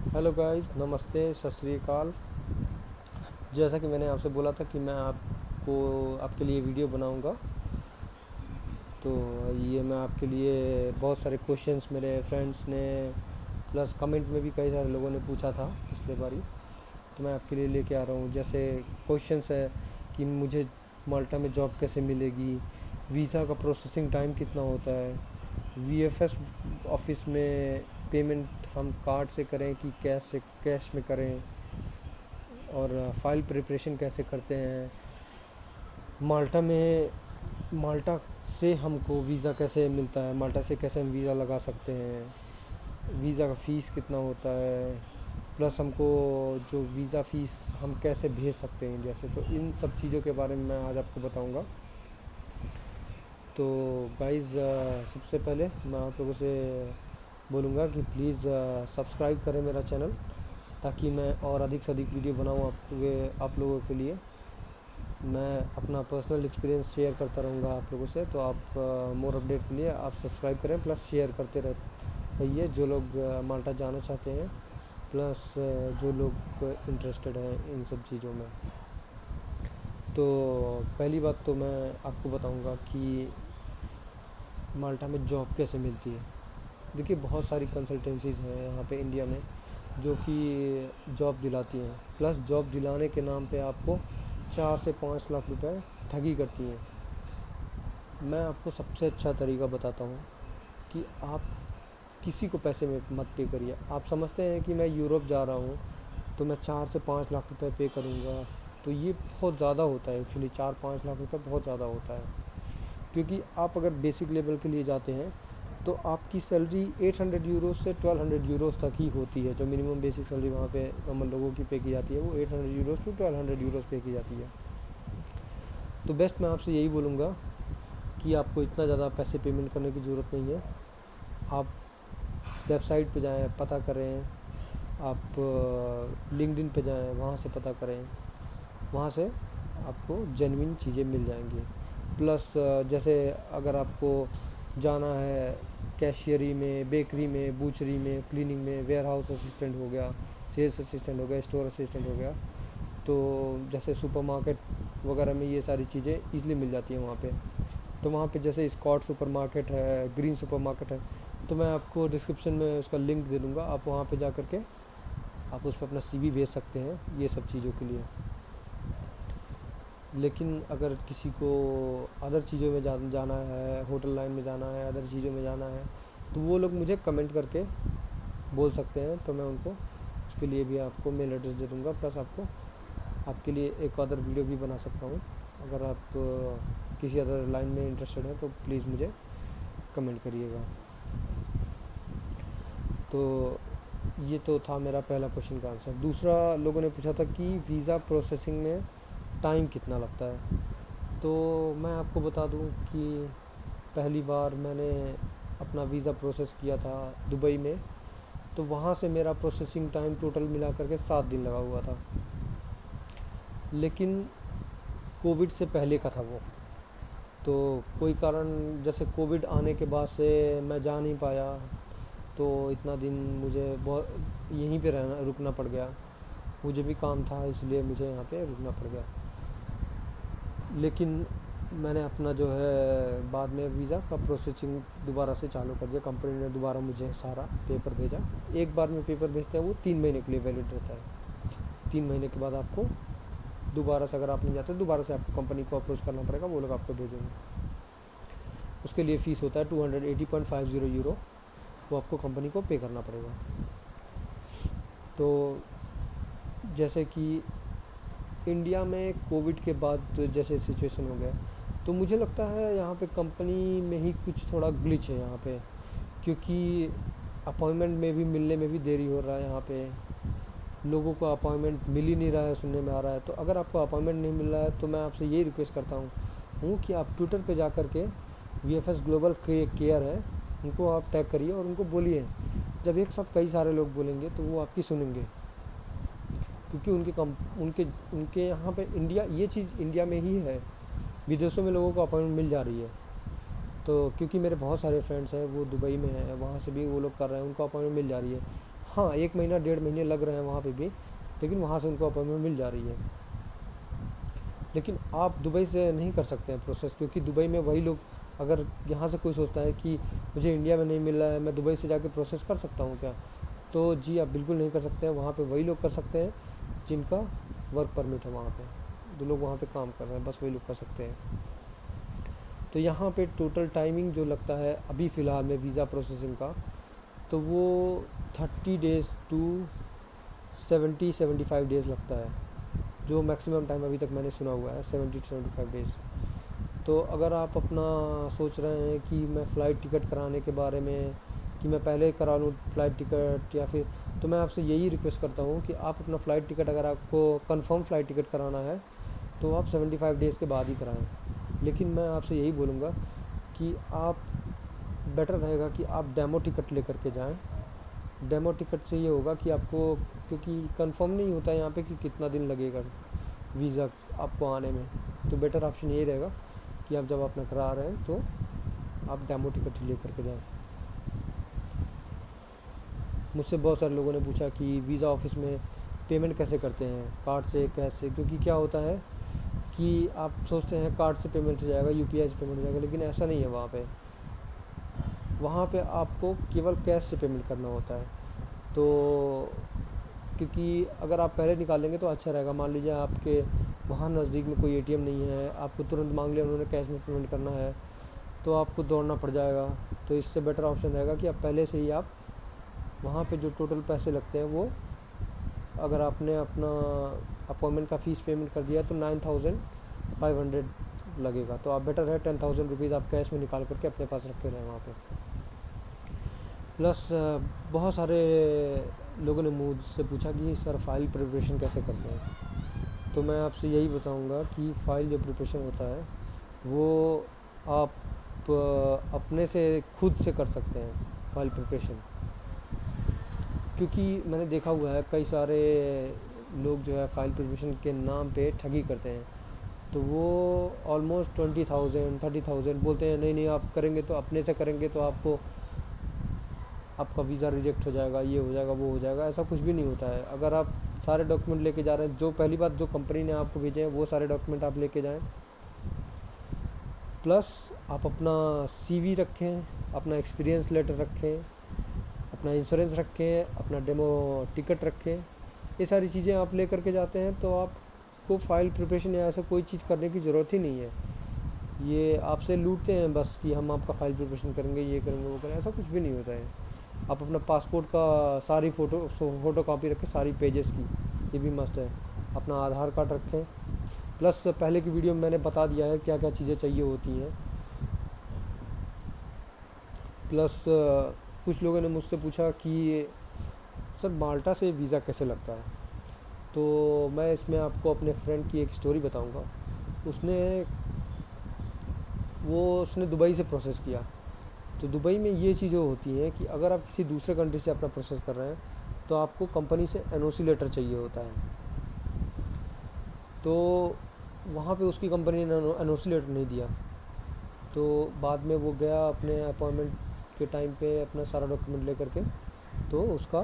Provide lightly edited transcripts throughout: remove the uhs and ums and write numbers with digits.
Hello guys, नमस्ते, सत श्री अकाल। जैसा कि मैंने आपसे बोला था कि मैं आपको आपके लिए वीडियो बनाऊंगा, तो ये मैं आपके लिए बहुत सारे क्वेश्चंस मेरे फ्रेंड्स ने प्लस कमेंट में भी कई सारे लोगों ने पूछा था पिछले बारी, तो मैं आपके लिए लेके आ रहा हूँ। जैसे क्वेश्चंस है कि मुझे माल्टा में जॉब कैसे मिलेगी, वीज़ा का प्रोसेसिंग टाइम कितना होता है, वीएफएस ऑफिस में पेमेंट हम कार्ड से करें कि कैश में करें, और फाइल प्रिपरेशन कैसे करते हैं, माल्टा में माल्टा से हमको वीज़ा कैसे मिलता है, माल्टा से कैसे हम वीज़ा लगा सकते हैं, वीज़ा का फ़ीस कितना होता है, प्लस हमको जो वीज़ा फ़ीस हम कैसे भेज सकते हैं इंडिया से। तो इन सब चीज़ों के बारे में मैं आज आपको बताऊंगा। तो गाइज़, सबसे पहले मैं आप लोगों से बोलूँगा कि प्लीज़ सब्सक्राइब करें मेरा चैनल, ताकि मैं और अधिक से अधिक वीडियो बनाऊँ आप लोगों के लिए। मैं अपना पर्सनल एक्सपीरियंस शेयर करता रहूँगा आप लोगों से, तो आप मोर अपडेट के लिए आप सब्सक्राइब करें, प्लस शेयर करते रहिए जो लोग माल्टा जाना चाहते हैं, प्लस जो लोग इंटरेस्टेड हैं इन सब चीज़ों में। तो पहली बात तो मैं आपको बताऊंगा कि माल्टा में जॉब कैसे मिलती है। देखिए, बहुत सारी कंसल्टेंसीज़ हैं यहाँ पे इंडिया में जो कि जॉब दिलाती हैं, प्लस जॉब दिलाने के नाम पे आपको 4 से 5 लाख रुपए ठगी करती हैं। मैं आपको सबसे अच्छा तरीका बताता हूँ कि आप किसी को पैसे में मत पे करिए। आप समझते हैं कि मैं यूरोप जा रहा हूँ तो मैं 4 से 5 लाख रुपए पे करूँगा, तो ये बहुत ज़्यादा होता है। एक्चुअली 4-5 लाख रुपए बहुत ज़्यादा होता है, क्योंकि आप अगर बेसिक लेवल के लिए जाते हैं तो आपकी सैलरी 800 यूरोज से 1200 यूरोज़ तक ही होती है। जो मिनिमम बेसिक सैलरी वहाँ पे नॉर्मल लोगों की पे की जाती है वो 800 यूरोज़ टू 1200 यूरोज़ पे की जाती है। तो बेस्ट मैं आपसे यही बोलूँगा कि आपको इतना ज़्यादा पैसे पेमेंट करने की ज़रूरत नहीं है। आप वेबसाइट पे जाएं, पता करें, आप लिंक्डइन पे जाएं, वहाँ से पता करें, वहाँ से आपको जेन्युइन चीज़ें मिल जाएंगी। प्लस जैसे अगर आपको जाना है कैशियरी में, बेकरी में, बूचरी में, क्लीनिंग में, वेयर हाउस असिस्टेंट हो गया, सेल्स असिस्टेंट हो गया, स्टोर असिस्टेंट हो गया, तो जैसे सुपरमार्केट वगैरह में ये सारी चीज़ें ईज़िली मिल जाती हैं वहाँ पे। तो वहाँ पे जैसे स्कॉट सुपरमार्केट है, ग्रीन सुपरमार्केट है, तो मैं आपको डिस्क्रिप्शन में उसका लिंक दे दूँगा। आप वहाँ पे जा कर के आप उस पर अपना सीवी भेज सकते हैं ये सब चीज़ों के लिए। लेकिन अगर किसी को अदर चीज़ों में जाना है, होटल लाइन में जाना है, अदर चीज़ों में जाना है, तो वो लोग मुझे कमेंट करके बोल सकते हैं, तो मैं उनको उसके लिए भी आपको मेल एड्रेस दे दूँगा। प्लस आपके लिए एक अदर वीडियो भी बना सकता हूँ। अगर आप किसी अदर लाइन में इंटरेस्टेड हैं तो प्लीज़ मुझे कमेंट करिएगा। तो ये तो था मेरा पहला क्वेश्चन का आंसर। दूसरा, लोगों ने पूछा था कि वीज़ा प्रोसेसिंग में टाइम कितना लगता है। तो मैं आपको बता दूं कि पहली बार मैंने अपना वीज़ा प्रोसेस किया था दुबई में, तो वहाँ से मेरा प्रोसेसिंग टाइम टोटल मिला करके 7 दिन लगा हुआ था। लेकिन कोविड से पहले का था वो, तो कोई कारण जैसे कोविड आने के बाद से मैं जा नहीं पाया, तो इतना दिन मुझे बहुत यहीं पे रुकना पड़ गया। मुझे भी काम था इसलिए मुझे यहाँ पे रुकना पड़ गया। लेकिन मैंने अपना जो है बाद में वीज़ा का प्रोसेसिंग दोबारा से चालू कर दिया। कंपनी ने दोबारा मुझे सारा पेपर भेजा। एक बार में पेपर भेजते हैं वो 3 महीने के लिए वैलिड रहता है। 3 महीने के बाद आपको दोबारा से, अगर आप नहीं जाते, दोबारा से आपको कंपनी को अप्रोच करना पड़ेगा, वो लोग आपको भेजेंगे। उसके लिए फ़ीस होता है 280.50 यूरो, वो आपको कंपनी को पे करना पड़ेगा। तो जैसे कि इंडिया में कोविड के बाद तो जैसे सिचुएशन हो गया, तो मुझे लगता है यहाँ पे कंपनी में ही कुछ थोड़ा ग्लिच है यहाँ पे, क्योंकि अपॉइंटमेंट में भी मिलने में भी देरी हो रहा है। यहाँ पे लोगों को अपॉइंटमेंट मिल ही नहीं रहा है, सुनने में आ रहा है। तो अगर आपको अपॉइंटमेंट नहीं मिल रहा है तो मैं आपसे यही रिक्वेस्ट करता हूँ कि आप ट्विटर पे जा कर के VFS ग्लोबल केयर है, उनको आप टैग करिए और उनको बोलिए। जब एक साथ कई सारे लोग बोलेंगे तो वो आपकी सुनेंगे, क्योंकि उनके यहाँ पे ये चीज़ इंडिया में ही है, विदेशों में लोगों को अपॉइंटमेंट मिल जा रही है। तो क्योंकि मेरे बहुत सारे फ्रेंड्स हैं वो दुबई में हैं, वहाँ से भी वो लोग कर रहे हैं, उनको अपॉइंटमेंट मिल जा रही है। हाँ 1 महीना 1.5 महीने लग रहे हैं वहाँ पे भी, लेकिन वहाँ से उनको अपॉइंटमेंट मिल जा रही है। लेकिन आप दुबई से नहीं कर सकते हैं प्रोसेस, क्योंकि दुबई में वही लोग, अगर यहाँ से कोई सोचता है कि मुझे इंडिया में नहीं मिल रहा है, मैं दुबई से जाके प्रोसेस कर सकता हूँ क्या, तो जी आप बिल्कुल नहीं कर सकते हैं। वहाँ पे वही लोग कर सकते हैं जिनका वर्क परमिट है वहाँ पे, जो लोग वहाँ पे काम कर रहे हैं, बस वही लोग कर सकते हैं। तो यहाँ पे टोटल टाइमिंग जो लगता है अभी फ़िलहाल में वीज़ा प्रोसेसिंग का, तो वो 30 डेज़ टू 70-75 डेज़ लगता है, जो मैक्सिमम टाइम अभी तक मैंने सुना हुआ है 70-75 डेज़। तो अगर आप अपना सोच रहे हैं कि मैं फ़्लाइट टिकट कराने के बारे में, कि मैं पहले करा लूँ फ़्लाइट टिकट या फिर, तो मैं आपसे यही रिक्वेस्ट करता हूँ कि आप अपना फ़्लाइट टिकट, अगर आपको कंफर्म फ़्लाइट टिकट कराना है तो आप 75 डेज़ के बाद ही कराएं। लेकिन मैं आपसे यही बोलूँगा कि आप, बेटर रहेगा कि आप डेमो टिकट लेकर के जाएं। डेमो टिकट से ये होगा कि आपको, क्योंकि कंफर्म नहीं होता है यहाँ पे कि कितना दिन लगेगा वीज़ा आपको आने में, तो बेटर ऑप्शन यही रहेगा कि आप जब अपना करा रहे हैं तो आप डेमो टिकट ही लेकर के जाएं। मुझसे बहुत सारे लोगों ने पूछा कि वीज़ा ऑफिस में पेमेंट कैसे करते हैं, कार्ड से कैसे, क्योंकि क्या होता है कि आप सोचते हैं कार्ड से पेमेंट हो जाएगा, यूपीआई से पेमेंट हो जाएगा, लेकिन ऐसा नहीं है। वहाँ पे आपको केवल कैश से पेमेंट करना होता है। तो क्योंकि अगर आप पहले निकालेंगे तो अच्छा रहेगा। मान लीजिए आपके वहाँ नज़दीक में कोई एटीएम नहीं है, आपको तुरंत मांग लिया उन्होंने, कैश में पेमेंट करना है, तो आपको दौड़ना पड़ जाएगा। तो इससे बेटर ऑप्शन रहेगा कि आप पहले से ही आप वहाँ पे जो टोटल पैसे लगते हैं वो, अगर आपने अपना अपॉइंटमेंट का फ़ीस पेमेंट कर दिया तो 9500 लगेगा। तो आप बेटर है 10,000 रुपीज़ आप कैश में निकाल करके अपने पास रखे रहें वहाँ पे। प्लस बहुत सारे लोगों ने मुझसे पूछा कि सर फ़ाइल प्रिपरेशन कैसे करते हैं। तो मैं आपसे यही बताऊंगा कि फ़ाइल जो प्रिपरेशन होता है वो आप अपने से खुद से कर सकते हैं फ़ाइल प्रिपरेशन। क्योंकि मैंने देखा हुआ है कई सारे लोग जो है फ़ाइल प्रिपरेशन के नाम पे ठगी करते हैं। तो वो ऑलमोस्ट 20,000 30,000 बोलते हैं, नहीं नहीं आप करेंगे तो अपने से करेंगे तो आपको, आपका वीज़ा रिजेक्ट हो जाएगा, ये हो जाएगा, वो हो जाएगा। ऐसा कुछ भी नहीं होता है। अगर आप सारे डॉक्यूमेंट लेके जा रहे हैं, जो पहली बात जो कंपनी ने आपको भेजे हैं वो सारे डॉक्यूमेंट आप लेके जाएं। प्लस आप अपना सीवी रखें, अपना एक्सपीरियंस लेटर रखें, अपना इंश्योरेंस रखें, अपना डेमो टिकट रखें। ये सारी चीज़ें आप ले करके जाते हैं तो आपको फ़ाइल प्रिपरेशन या ऐसा कोई चीज़ करने की ज़रूरत ही नहीं है। ये आपसे लूटते हैं बस कि हम आपका फ़ाइल प्रिपरेशन करेंगे, ये करेंगे, वो करेंगे, ऐसा कुछ भी नहीं होता है। आप अपना पासपोर्ट का सारी फ़ोटो कॉपी रखें, सारी पेजेस की, ये भी मस्त है। अपना आधार कार्ड रखें। प्लस पहले की वीडियो में मैंने बता दिया है क्या क्या चीज़ें चाहिए होती हैं। प्लस कुछ लोगों ने मुझसे पूछा कि सर माल्टा से वीज़ा कैसे लगता है। तो मैं इसमें आपको अपने फ्रेंड की एक स्टोरी बताऊंगा। उसने दुबई से प्रोसेस किया। तो दुबई में ये चीज़ें होती हैं कि अगर आप किसी दूसरे कंट्री से अपना प्रोसेस कर रहे हैं तो आपको कंपनी से एनओसी लेटर चाहिए होता है। तो वहाँ पे उसकी कंपनी ने एनओसी लेटर नहीं दिया। तो बाद में वो गया अपने अपॉइंटमेंट के टाइम पे अपना सारा डॉक्यूमेंट ले करके, तो उसका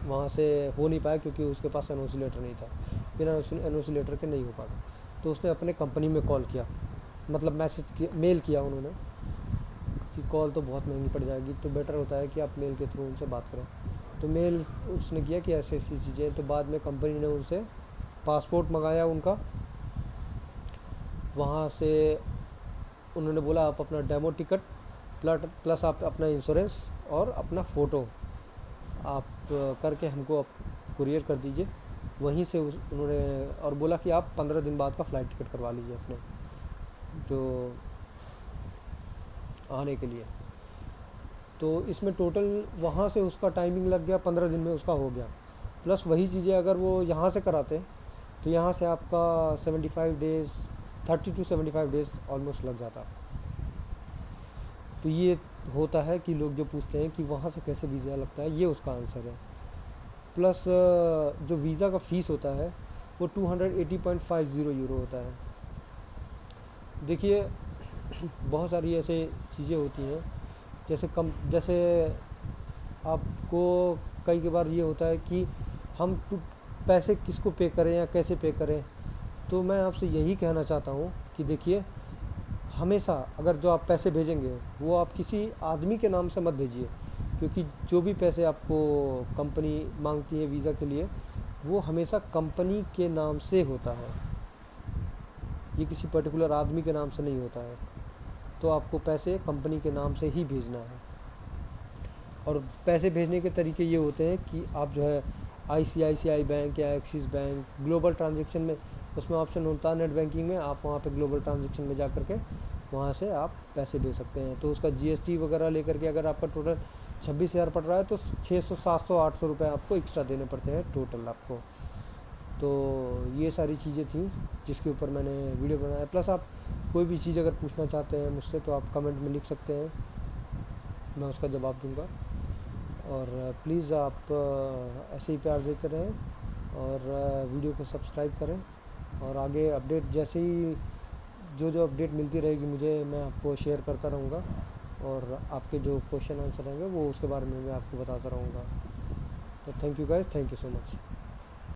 वहाँ से हो नहीं पाया क्योंकि उसके पास एनओसी लेटर नहीं था। बिना एनओसी लेटर के नहीं हो पाता। तो उसने अपने कंपनी में कॉल किया, मतलब मैसेज किया, मेल किया उन्होंने कि कॉल तो बहुत महंगी पड़ जाएगी, तो बेटर होता है कि आप मेल के थ्रू उनसे बात करें। तो मेल उसने किया कि ऐसी ऐसी चीज़ें। तो बाद में कंपनी ने उनसे पासपोर्ट मंगाया उनका। वहाँ से उन्होंने बोला आप अपना डेमो टिकट प्लस आप अपना इंश्योरेंस और अपना फ़ोटो आप करके हमको कुरियर कर दीजिए। वहीं से उन्होंने और बोला कि आप 15 दिन बाद का फ़्लाइट टिकट करवा लीजिए अपने जो आने के लिए। तो इसमें टोटल वहाँ से उसका टाइमिंग लग गया, 15 दिन में उसका हो गया। प्लस वही चीज़ें अगर वो यहाँ से कराते तो यहाँ से आपका 75 डेज़ 30 to 75 डेज़ ऑलमोस्ट लग जाता। तो ये होता है कि लोग जो पूछते हैं कि वहाँ से कैसे वीज़ा लगता है, ये उसका आंसर है। प्लस जो वीज़ा का फ़ीस होता है वो 280.50 यूरो होता है। देखिए बहुत सारी ऐसे चीज़ें होती हैं जैसे आपको कई बार ये होता है कि हम पैसे किसको पे करें या कैसे पे करें। तो मैं आपसे यही कहना चाहता हूँ कि देखिए, हमेशा अगर जो आप पैसे भेजेंगे वो आप किसी आदमी के नाम से मत भेजिए, क्योंकि जो भी पैसे आपको कंपनी मांगती है वीज़ा के लिए, वो हमेशा कंपनी के नाम से होता है, ये किसी पर्टिकुलर आदमी के नाम से नहीं होता है। तो आपको पैसे कंपनी के नाम से ही भेजना है। और पैसे भेजने के तरीके ये होते हैं कि आप जो है ICICI बैंक या एक्सिस बैंक, ग्लोबल ट्रांजैक्शन में उसमें ऑप्शन होता है नेट बैंकिंग में, आप वहाँ पे ग्लोबल ट्रांजैक्शन में जा कर के वहाँ से आप पैसे भेज सकते हैं। तो उसका GST वगैरह लेकर के अगर आपका टोटल 26,000 पड़ रहा है तो 600 700 800 रुपये आपको एक्स्ट्रा देने पड़ते हैं टोटल आपको। तो ये सारी चीज़ें थी जिसके ऊपर मैंने वीडियो बनाया। प्लस आप कोई भी चीज़ अगर पूछना चाहते हैं मुझसे तो आप कमेंट में लिख सकते हैं, मैं उसका जवाब दूंगा। और प्लीज़ आप ऐसे ही प्यार देते रहें और वीडियो को सब्सक्राइब करें। और आगे अपडेट जैसे ही जो अपडेट मिलती रहेगी मुझे, मैं आपको शेयर करता रहूँगा। और आपके जो क्वेश्चन आंसर रहेंगे वो उसके बारे में मैं आपको बताता रहूँगा। तो thank you guys, thank you so much.